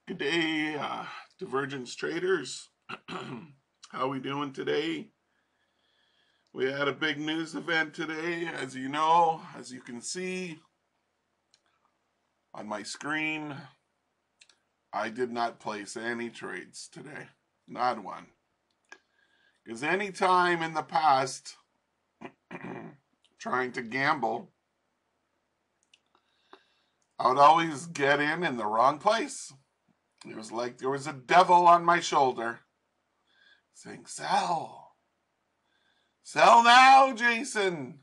Good day, Divergence traders. How we doing today? We had a big news event today, as you know, as you can see on my screen. I did not place any trades today, not one. Because any time in the past, trying to gamble, I would always get in the wrong place. It was like there was a devil on my shoulder saying, sell. Sell now, Jason.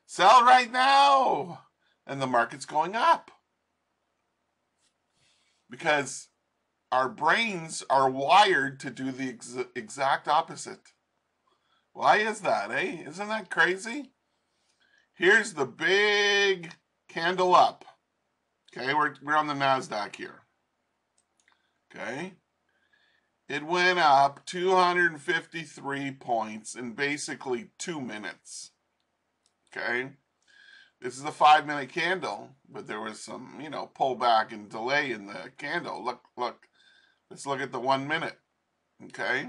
Sell right now. And the market's going up. Because our brains are wired to do the exact opposite. Why is that, eh? Isn't that crazy? Here's the big candle up. Okay, we're on the NASDAQ here. Okay. It went up 253 points in basically 2 minutes. Okay. This is a 5-minute candle, but there was some, pullback and delay in the candle. Look. Let's look at the 1 minute. Okay.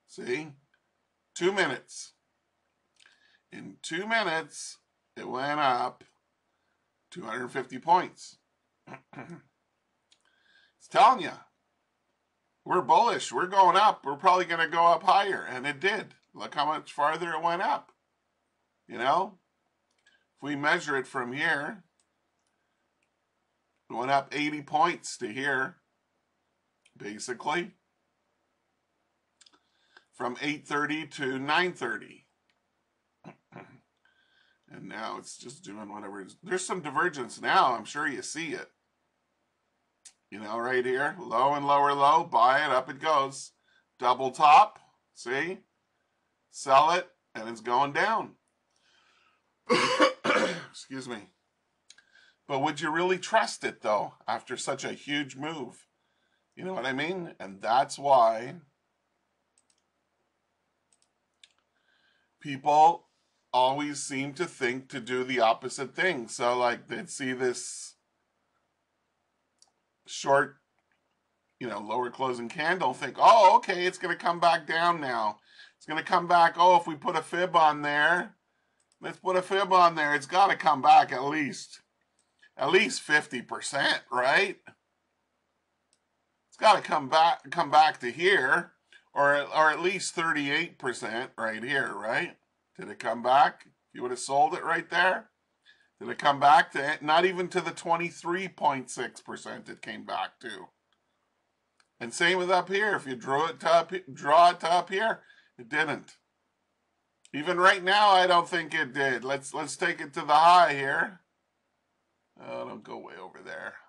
See? 2 minutes. In 2 minutes, it went up 250 points. It's telling you, we're bullish. We're going up. We're probably going to go up higher. And it did. Look how much farther it went up. If we measure it from here, it went up 80 points to here, basically, from 8:30 to 9:30. And now it's just doing whatever. There's some divergence now. I'm sure you see it. Right here, low and lower low, buy it, up it goes. Double top, see? Sell it, and it's going down. Excuse me. But would you really trust it, though, after such a huge move? You know what I mean? And that's why people always seem to think to do the opposite thing. So, like, they'd see this short, lower closing candle, think, oh, okay, it's going to come back down now. It's going to come back. Oh, if we put a fib on there, let's put a fib on there. It's got to come back at least 50%, right? It's got to come back to here, or at least 38% right here, right? Did it come back? You would have sold it right there. Did it come back to, not even to the 23.6% it came back to? And same with up here. If you draw it to up here, it didn't. Even right now, I don't think it did. Let's take it to the high here. Oh, don't go way over there.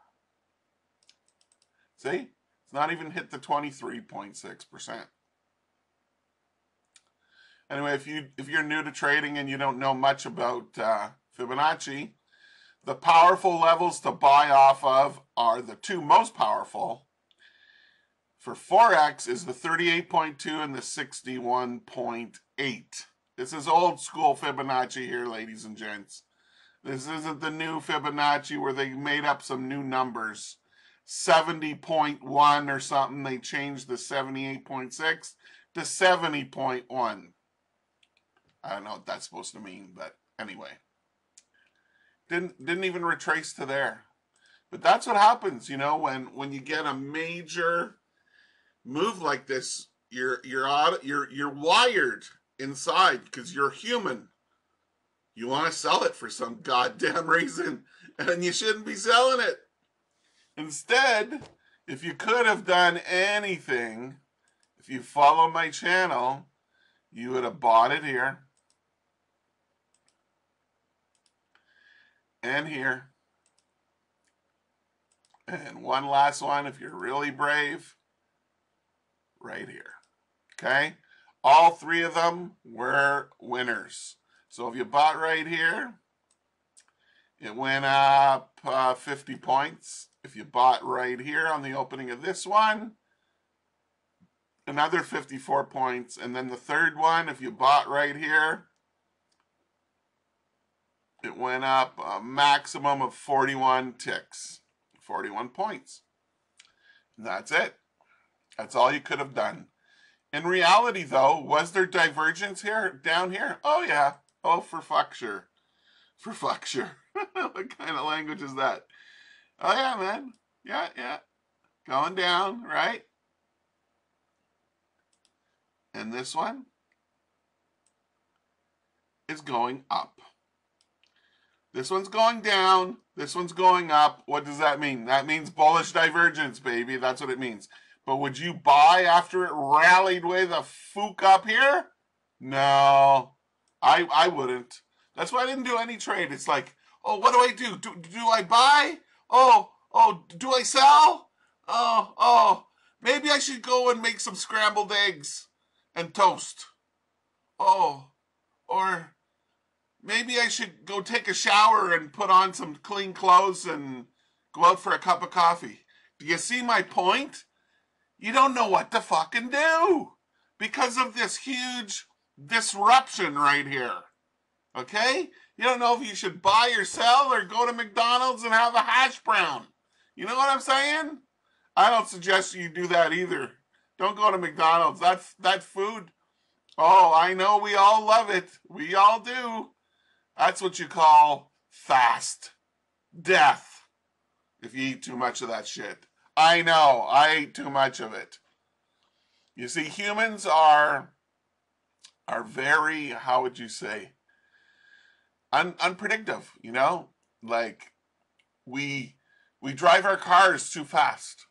See? It's not even hit the 23.6%. Anyway, if you're new to trading and you don't know much about Fibonacci, the powerful levels to buy off of are the two most powerful. For Forex is the 38.2 and the 61.8. This is old school Fibonacci here, ladies and gents. This isn't the new Fibonacci where they made up some new numbers. 70.1 or something. They changed the 78.6 to 70.1. I don't know what that's supposed to mean, but anyway. Didn't even retrace to there. But that's what happens, when you get a major move like this, you're wired inside because you're human. You want to sell it for some goddamn reason, and you shouldn't be selling it. Instead, if you could have done anything, if you follow my channel, you would have bought it here and here. And one last one, if you're really brave, right here. Okay? All three of them were winners. So if you bought right here, it went up 50 points. If you bought right here on the opening of this one, another 54 points. And then the third one, if you bought right here, it went up a maximum of 41 ticks, 41 points. And that's it. That's all you could have done. In reality, though, was there divergence here, down here? Oh, yeah. Oh, for fuck sure. For fuck sure. What kind of language is that? Oh, yeah, man. Yeah, yeah. Going down, right? And this one is going up. This one's going down. This one's going up. What does that mean? That means bullish divergence, baby. That's what it means. But would you buy after it rallied way the fook up here? No, I wouldn't. That's why I didn't do any trade. It's like, oh, what do I do? Do I buy? Oh, do I sell? Oh, maybe I should go and make some scrambled eggs and toast. Oh, or maybe I should go take a shower and put on some clean clothes and go out for a cup of coffee. Do you see my point? You don't know what to fucking do because of this huge disruption right here. Okay? You don't know if you should buy or sell or go to McDonald's and have a hash brown. You know what I'm saying? I don't suggest you do that either. Don't go to McDonald's. That food. Oh, I know we all love it. We all do. That's what you call fast death if you eat too much of that shit. I know, I ate too much of it. You see, humans are very, how would you say, unpredictable, you know? Like, we drive our cars too fast.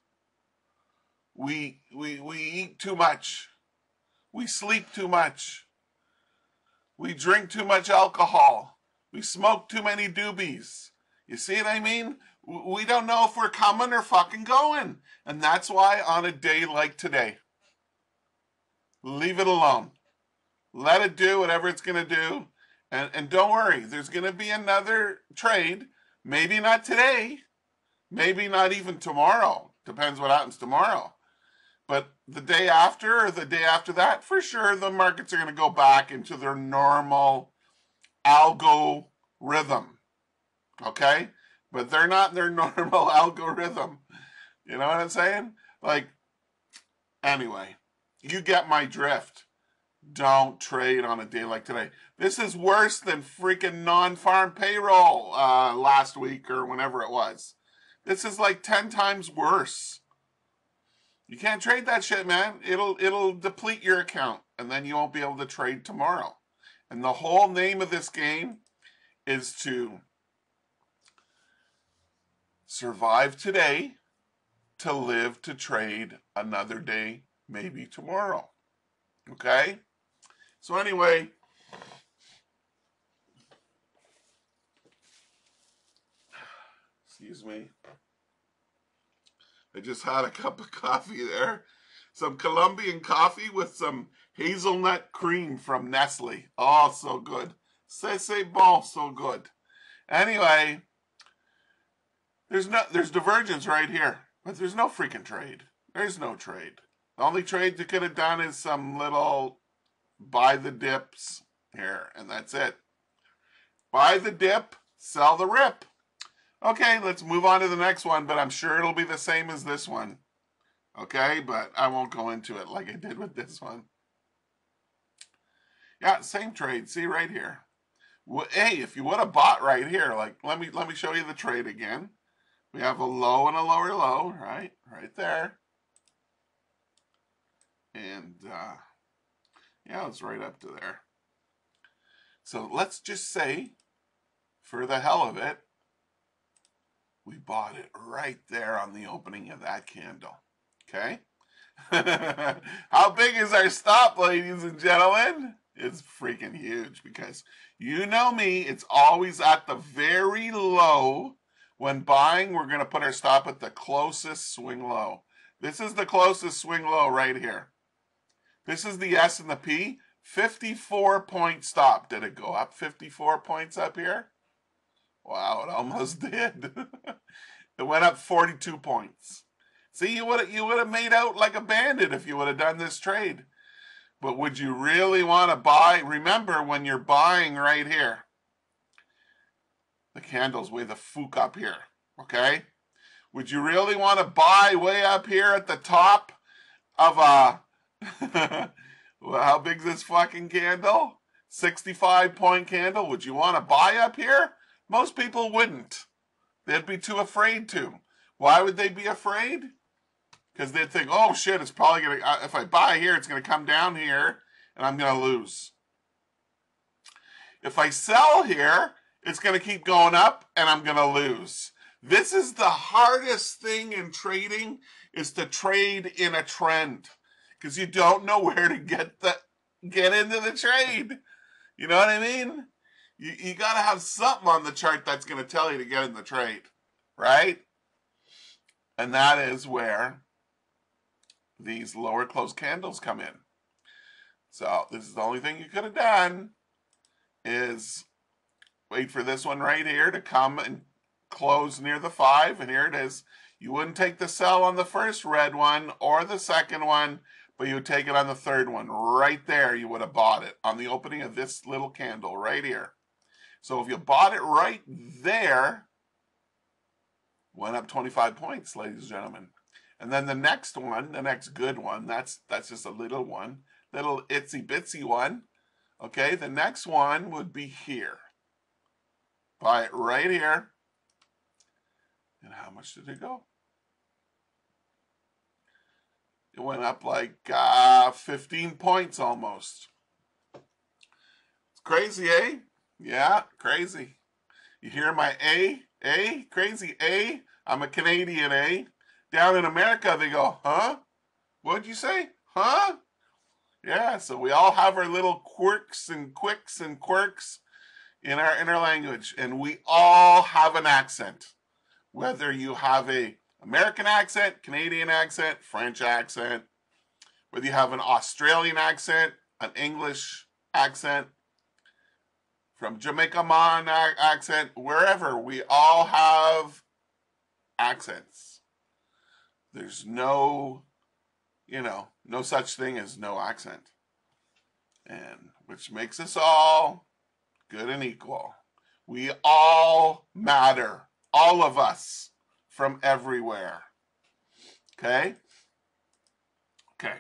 We eat too much. We sleep too much. We drink too much alcohol. We smoke too many doobies. You see what I mean? We don't know if we're coming or fucking going. And that's why on a day like today, leave it alone. Let it do whatever it's going to do. And don't worry, there's going to be another trade. Maybe not today. Maybe not even tomorrow. Depends what happens tomorrow. But the day after or the day after that, for sure, the markets are going to go back into their normal algorithm. Okay? But they're not in their normal algorithm. You know what I'm saying? Like, anyway, you get my drift. Don't trade on a day like today. This is worse than freaking non-farm payroll last week or whenever it was. This is like 10 times worse. You can't trade that shit, man. It'll deplete your account, and then you won't be able to trade tomorrow. And the whole name of this game is to survive today, to live to trade another day, maybe tomorrow. Okay? So anyway, excuse me. I just had a cup of coffee there. Some Colombian coffee with some hazelnut cream from Nestle. Oh, so good. C'est bon, so good. Anyway, there's divergence right here, but there's no freaking trade. There's no trade. The only trade you could have done is some little buy the dips here, and that's it. Buy the dip, sell the rip. Okay, let's move on to the next one, but I'm sure it'll be the same as this one. Okay, but I won't go into it like I did with this one. Yeah, same trade. See right here. Well, hey, if you would have bought right here, like let me show you the trade again. We have a low and a lower low, right? Right there. And yeah, it's right up to there. So let's just say, for the hell of it, we bought it right there on the opening of that candle. Okay? How big is our stop, ladies and gentlemen? It's freaking huge because you know me, it's always at the very low. When buying, we're going to put our stop at the closest swing low. This is the closest swing low right here. This is the S and the P. 54-point stop. Did it go up 54 points up here? Wow, it almost did. It went up 42 points. See, you would have made out like a bandit if you would have done this trade. But would you really want to buy? Remember, when you're buying right here, the candle's way the fuck up here, okay? Would you really want to buy way up here at the top of a, well, how big's this fucking candle? 65-point candle. Would you want to buy up here? Most people wouldn't. They'd be too afraid to. Why would they be afraid? Because they'd think, oh shit, it's probably going to, if I buy here, it's going to come down here and I'm going to lose. If I sell here, it's going to keep going up and I'm going to lose. This is the hardest thing in trading, is to trade in a trend, because you don't know where to get into the trade. You know what I mean? You got to have something on the chart that's going to tell you to get in the trade, right? And that is where these lower close candles come in. So this is the only thing you could have done, is wait for this one right here to come and close near the 5, and here it is. You wouldn't take the sell on the first red one or the second one, but you would take it on the third one. Right there, you would have bought it on the opening of this little candle right here. So if you bought it right there, went up 25 points, ladies and gentlemen. And then the next one, the next good one, that's just a little one, little itsy bitsy one. Okay, the next one would be here. Buy it right here. And how much did it go? It went up like 15 points almost. It's crazy, eh? Yeah, crazy. You hear my A? A? Crazy A? I'm a Canadian, eh? Down in America, they go, huh? What'd you say? Huh? Yeah, so we all have our little quirks and quicks and quirks in our language, and we all have an accent. Whether you have a American accent, Canadian accent, French accent, whether you have an Australian accent, an English accent, from Jamaica Mon accent, wherever, we all have accents. There's no, no such thing as no accent. And which makes us all good and equal. We all matter. All of us, from everywhere. Okay? Okay.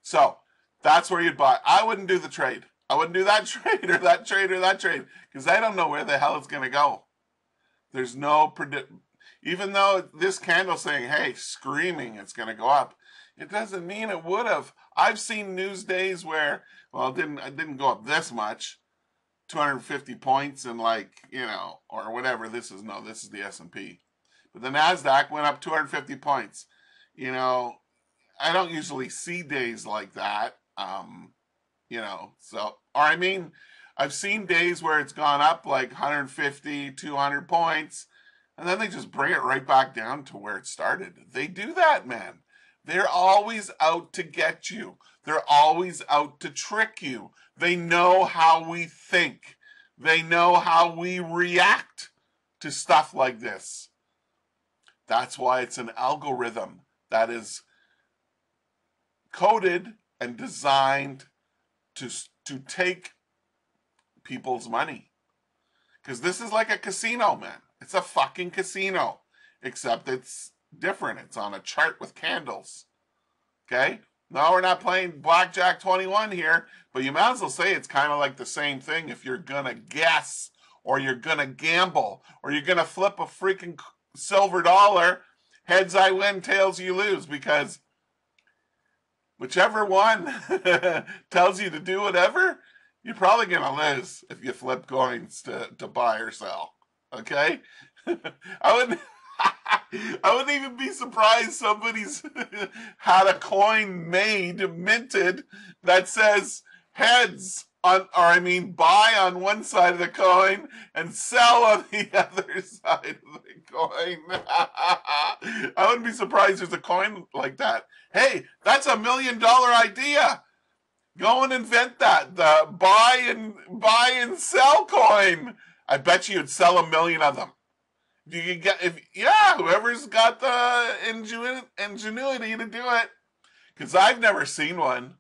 So, that's where you'd buy. I wouldn't do the trade. I wouldn't do that trade or that trade or that trade, because I don't know where the hell it's going to go. There's no even though this candle's saying, hey, screaming it's going to go up, it doesn't mean it would have. I've seen news days where, well, it didn't go up this much. 250 points and or whatever. This is the S&P. But the NASDAQ went up 250 points. I don't usually see days like that. I've seen days where it's gone up like 150, 200 points, and then they just bring it right back down to where it started. They do that, man. They're always out to get you. They're always out to trick you. They know how we think. They know how we react to stuff like this. That's why it's an algorithm that is coded and designed to take people's money. Because this is like a casino, man. It's a fucking casino. Except it's different. It's on a chart with candles. Okay? No, we're not playing Blackjack 21 here, but you might as well say it's kind of like the same thing if you're going to guess, or you're going to gamble, or you're going to flip a freaking silver dollar. Heads I win, tails you lose, because whichever one tells you to do whatever, you're probably going to lose if you flip coins to buy or sell. Okay? I wouldn't even be surprised somebody's had a coin minted that says heads buy on one side of the coin and sell on the other side of the coin. I wouldn't be surprised there's a coin like that. Hey, that's $1 million idea. Go and invent that. The buy and sell coin. I bet you'd sell 1 million of them. You can get yeah, whoever's got the ingenuity to do it. Because I've never seen one.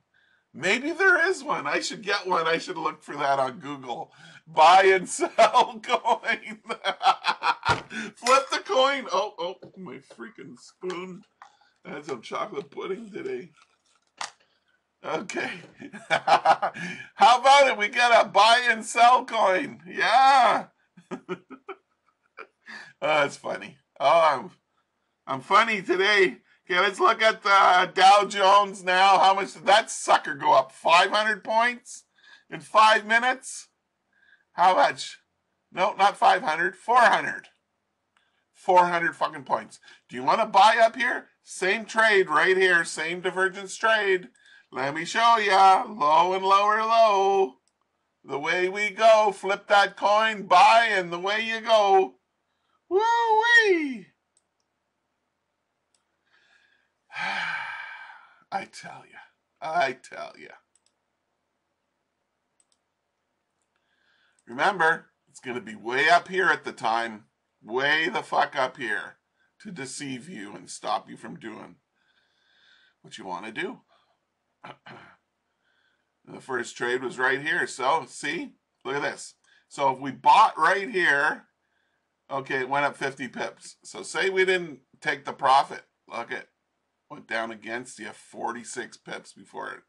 Maybe there is one. I should get one. I should look for that on Google. Buy and sell coin. Flip the coin. Oh, my freaking spoon. I had some chocolate pudding today. Okay. How about it? We got a buy and sell coin. Yeah. Oh, that's funny. Oh, I'm funny today. Okay, let's look at the Dow Jones now. How much did that sucker go up? 500 points in 5 minutes? How much? No, not 500. 400. 400 fucking points. Do you want to buy up here? Same trade right here. Same divergence trade. Let me show ya. Low and lower low. The way we go. Flip that coin. Buy and the way you go. Woo-wee. I tell you. Remember, it's going to be way up here at the time. Way the fuck up here to deceive you and stop you from doing what you want to do. The first trade was right here. So, see? Look at this. So, if we bought right here, okay, it went up 50 pips. So, say we didn't take the profit. Look, it went down against you 46 pips before it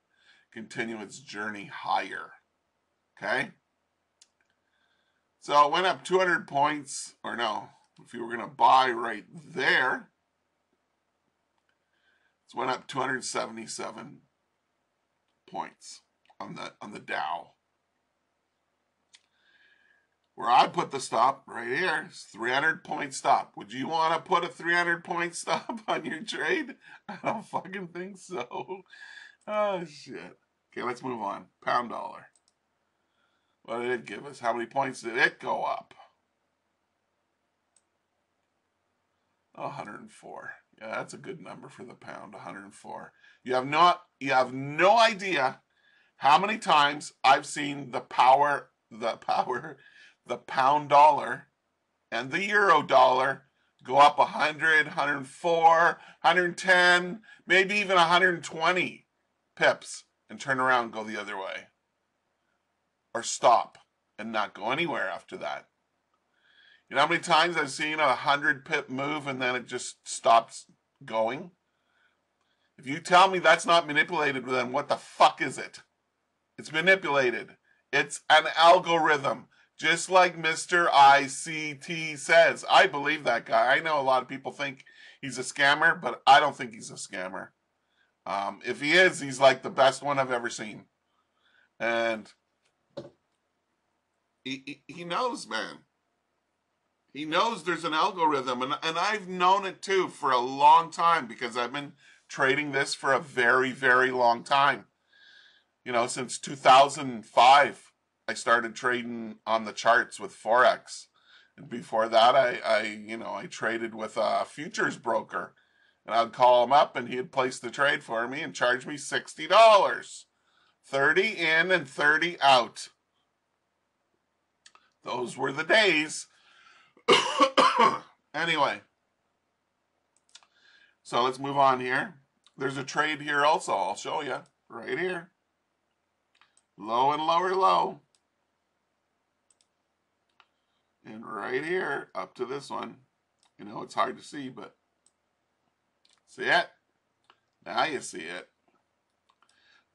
continued its journey higher. Okay? So, it went up 200 points, or no, if you were going to buy right there, it went up 277 points on the Dow. Where I put the stop right here is 300 point stop. Would you want to put a 300 point stop on your trade? I don't fucking think so. Oh shit. Okay, let's move on. Pound dollar. What did it give us? How many points did it go up? 104. Yeah, that's a good number for the pound. 104. You have no idea how many times I've seen the pound dollar and the euro dollar go up 100, 104, 110, maybe even 120 pips and turn around and go the other way. Or stop and not go anywhere after that. You know how many times I've seen a 100 pip move and then it just stops going? If you tell me that's not manipulated, then what the fuck is it? It's manipulated. It's an algorithm. Just like Mr. ICT says. I believe that guy. I know a lot of people think he's a scammer, but I don't think he's a scammer. If he is, he's like the best one I've ever seen. And he knows, man. He knows there's an algorithm, and I've known it too for a long time because I've been trading this for a very, very long time. You know, since 2005, I started trading on the charts with Forex. And before that, I traded with a futures broker. And I'd call him up and he'd place the trade for me and charge me $60. 30 in and 30 out. Those were the days. Anyway, so let's move on here. There's a trade here also. I'll show you right here. Low and lower low. And right here up to this one. You know, it's hard to see, but see it? Now you see it.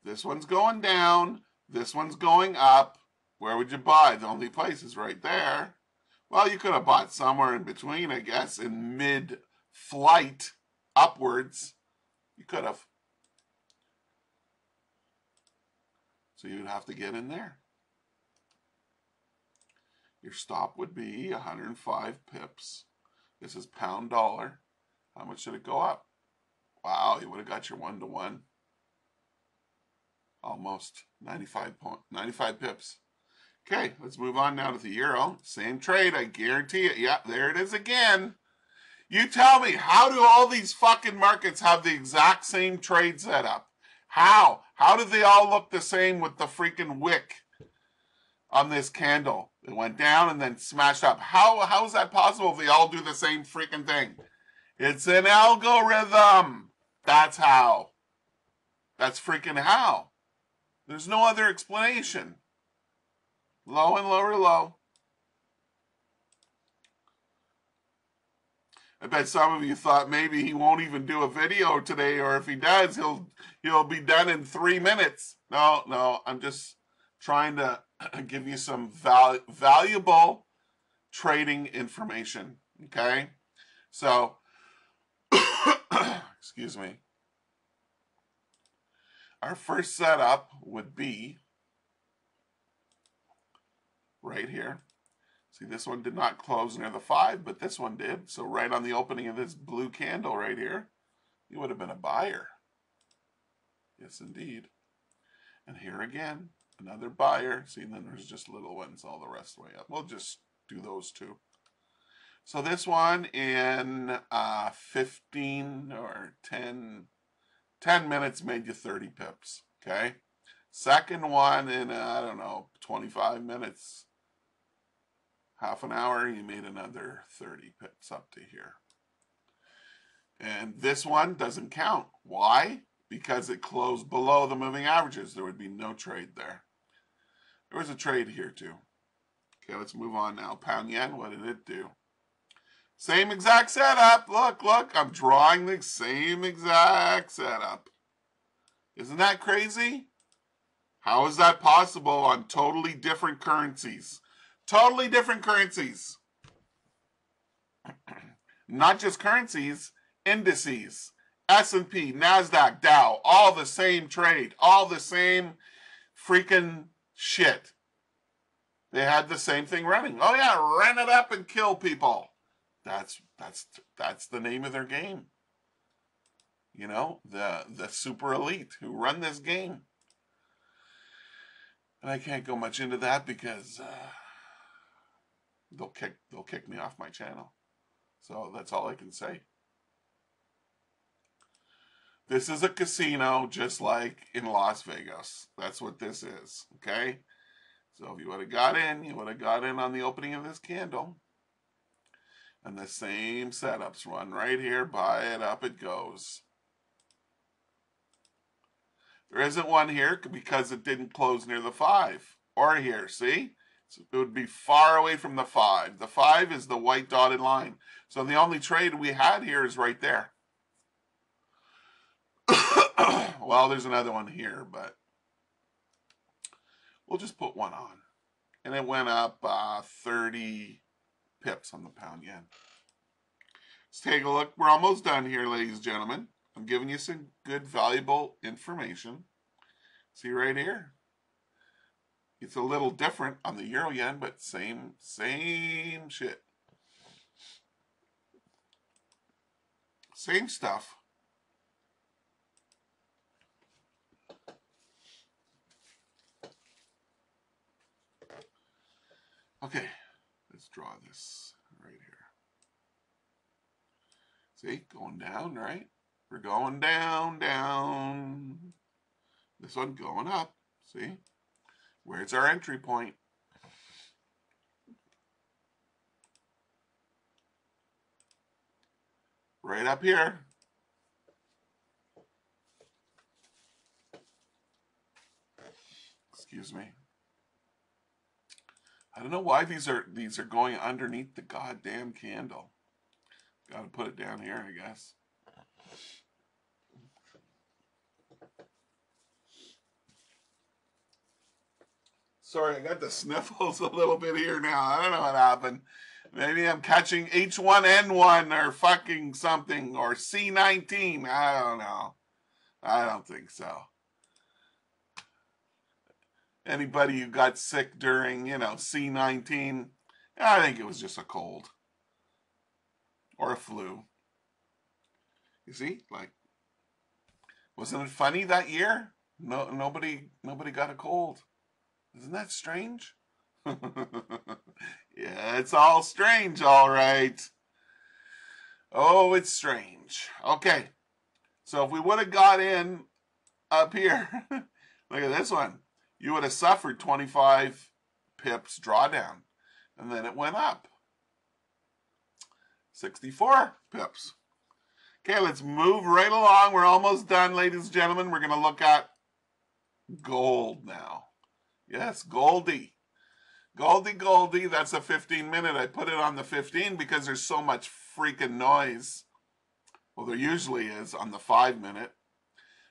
This one's going down. This one's going up. Where would you buy? The only place is right there. Well, you could have bought somewhere in between, I guess, in mid-flight upwards. You could have. So you'd have to get in there. Your stop would be 105 pips. This is pound dollar. How much should it go up? Wow, you would have got your 1-to-1. Almost 95 pips. Okay, let's move on now to the euro. Same trade, I guarantee it. Yeah, there it is again. You tell me, how do all these fucking markets have the exact same trade setup? How? How do they all look the same with the freaking wick? on this candle. It went down and then smashed up. How is that possible if they all do the same freaking thing? It's an algorithm. That's how. That's freaking how. There's no other explanation. Low and lower low. I bet some of you thought maybe he won't even do a video today, or if he does, he'll be done in 3 minutes. No, I'm just trying to give you some valuable trading information. Okay, so excuse me. Our first setup would be right here. See, this one did not close near the 5, but this one did. So right on the opening of this blue candle right here, you would have been a buyer. Yes, indeed. And here again, another buyer. See, and then there's just little ones all the rest of the way up. We'll just do those two. So this one in 15 or 10 minutes made you 30 pips, okay? Second one in, I don't know, 25 minutes, half an hour, you made another 30 pips up to here. And this one doesn't count. Why? Because it closed below the moving averages. There would be no trade there. There was a trade here too. Okay, let's move on now. Pound yen, what did it do? Same exact setup. Look, I'm drawing the same exact setup. Isn't that crazy? How is that possible on totally different currencies? Totally different currencies. Not just currencies, indices. S&P, NASDAQ, Dow, all the same trade, all the same freaking shit. They had the same thing running. Oh yeah, run it up and kill people. That's the name of their game. You know, the super elite who run this game. And I can't go much into that because they'll kick me off my channel. So that's all I can say. This is a casino just like in Las Vegas. That's what this is, okay? So if you would have got in, you would have got in on the opening of this candle. And the same setups run right here, buy it, up it goes. There isn't one here because it didn't close near the 5. Or here, see? So it would be far away from the 5. The 5 is the white dotted line. So the only trade we had here is right there. Well, there's another one here, but we'll just put one on. And it went up 30 pips on the pound yen. Let's take a look. We're almost done here, ladies and gentlemen. I'm giving you some good, valuable information. See right here? It's a little different on the euro yen, but same shit. Same stuff. Okay, let's draw this right here. See, going down, right? We're going down. This one going up, see? Where's our entry point? Right up here. Excuse me. I don't know why these are going underneath the goddamn candle. Got to put it down here, I guess. Sorry, I got the sniffles a little bit here now. I don't know what happened. Maybe I'm catching H1N1 or fucking something or C19. I don't know. I don't think so. Anybody who got sick during, C19, I think it was just a cold or a flu. You see, like, wasn't it funny that year? No, nobody got a cold. Isn't that strange? Yeah, it's all strange, all right. Oh, it's strange. Okay, so if we would have got in up here, look at this one. You would have suffered 25 pips drawdown. And then it went up. 64 pips. Okay, let's move right along. We're almost done, ladies and gentlemen. We're going to look at gold now. Yes, Goldie. Goldie, that's a 15-minute. I put it on the 15 because there's so much freaking noise. Well, there usually is on the 5-minute.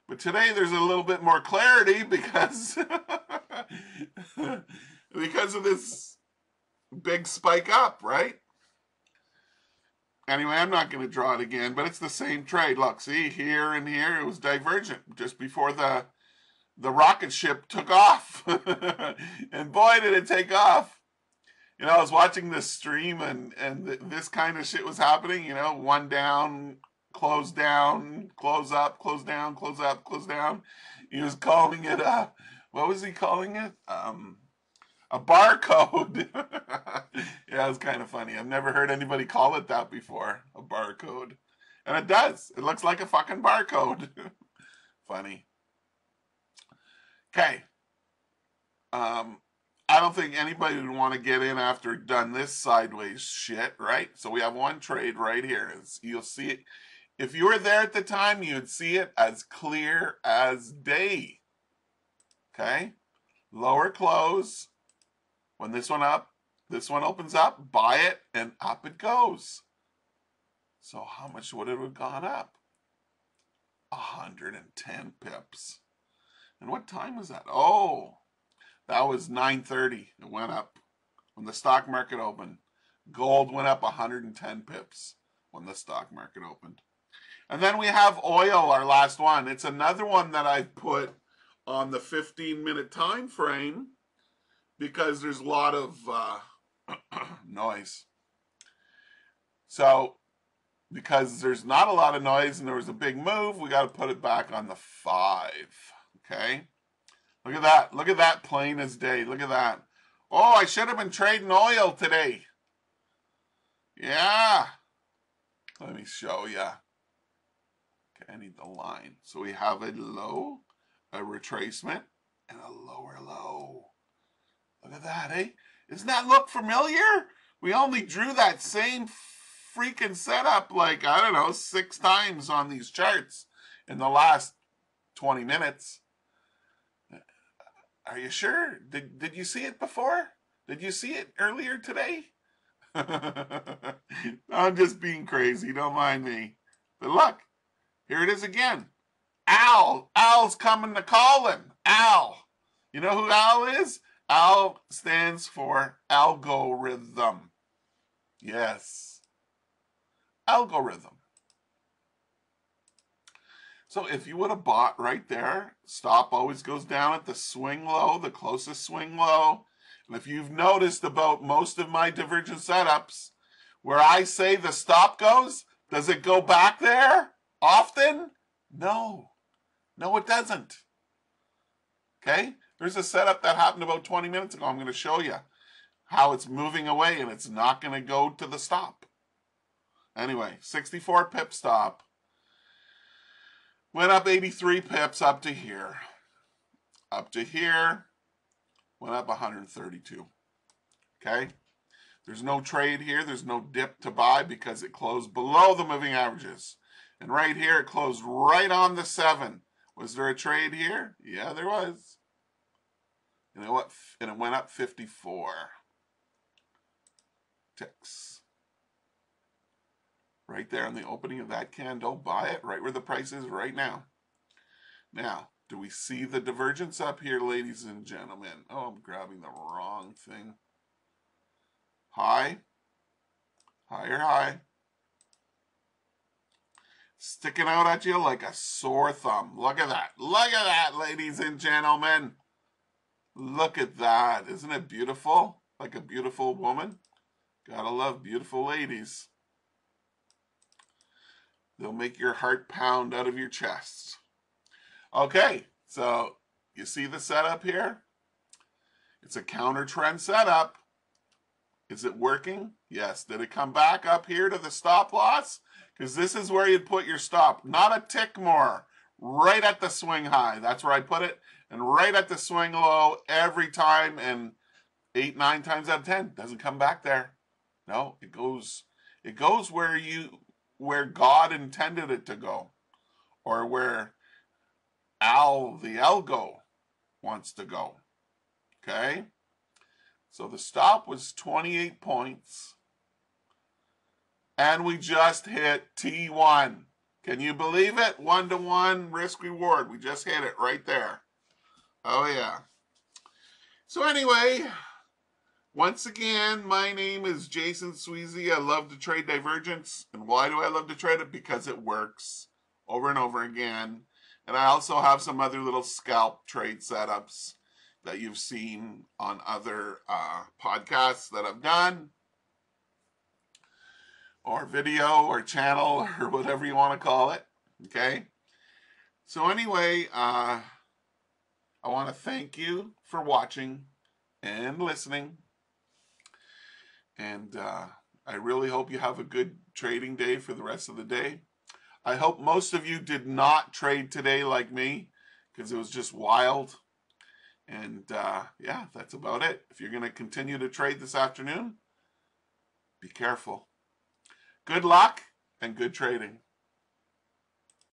But today there's a little bit more clarity because, because of this big spike up, right? Anyway, I'm not going to draw it again, but it's the same trade. Look, see, here and here, it was divergent just before the rocket ship took off. And boy, did it take off. You know, I was watching this stream and this kind of shit was happening, you know, one down, close up, close down, close up, close down. He was calling it, what was he calling it? A barcode. Yeah, it was kind of funny. I've never heard anybody call it that before, a barcode. And it does. It looks like a fucking barcode. Funny. Okay. I don't think anybody would want to get in after done this sideways shit, right? So we have one trade right here. You'll see it. If you were there at the time, you'd see it as clear as day. Okay? Lower close. When this one opens up, buy it, and up it goes. So how much would it have gone up? 110 pips. And what time was that? Oh, that was 9:30. It went up when the stock market opened. Gold went up 110 pips when the stock market opened. And then we have oil, our last one. It's another one that I've put on the 15-minute time frame because there's a lot of noise. So because there's not a lot of noise and there was a big move, we got to put it back on the 5. Okay? Look at that. Look at that, plain as day. Look at that. Oh, I should have been trading oil today. Yeah. Let me show you. Okay, I need the line. So we have a low, a retracement, and a lower low. Look at that, eh? Doesn't that look familiar? We only drew that same freaking setup like, I don't know, 6 times on these charts in the last 20 minutes. Are you sure? Did you see it before? Did you see it earlier today? I'm just being crazy. Don't mind me. But look, here it is again. Al's coming to calling. Al. You know who Al is? Al stands for algorithm. Yes. Algorithm. So if you would have bought right there, stop always goes down at the swing low, the closest swing low. And if you've noticed about most of my divergent setups, where I say the stop goes, does it go back there often? No. No, it doesn't. Okay? There's a setup that happened about 20 minutes ago. I'm going to show you how it's moving away and it's not going to go to the stop. Anyway, 64 pip stop. Went up 83 pips up to here. Up to here. Went up 132. Okay? There's no trade here. There's no dip to buy because it closed below the moving averages. And right here, it closed right on the 7. Was there a trade here? Yeah, there was. And it went up 54 ticks. Right there on the opening of that candle, buy it right where the price is right now. Now, do we see the divergence up here, ladies and gentlemen? Oh, I'm grabbing the wrong thing. High, higher high. Sticking out at you like a sore thumb. Look at that. Look at that, ladies and gentlemen. Look at that. Isn't it beautiful? Like a beautiful woman. Gotta love beautiful ladies. They'll make your heart pound out of your chest. Okay, so you see the setup here? It's a counter trend setup. Is it working? Yes. Did it come back up here to the stop loss? Because this is where you'd put your stop. Not a tick more. Right at the swing high. That's where I put it. And right at the swing low every time. And 8, 9 times out of 10 doesn't come back there. No, it goes where God intended it to go, or where Al the algo wants to go. Okay? So the stop was 28 points. And we just hit T1. Can you believe it? 1-to-1 risk reward. We just hit it right there. Oh yeah. So anyway, once again, my name is Jason Sweezy. I love to trade divergence. And why do I love to trade it? Because it works over and over again. And I also have some other little scalp trade setups that you've seen on other podcasts that I've done, or video, or channel, or whatever you want to call it. Okay? So anyway, I want to thank you for watching and listening. And I really hope you have a good trading day for the rest of the day. I hope most of you did not trade today like me, because it was just wild. And yeah, that's about it. If you're going to continue to trade this afternoon, be careful. Good luck and good trading.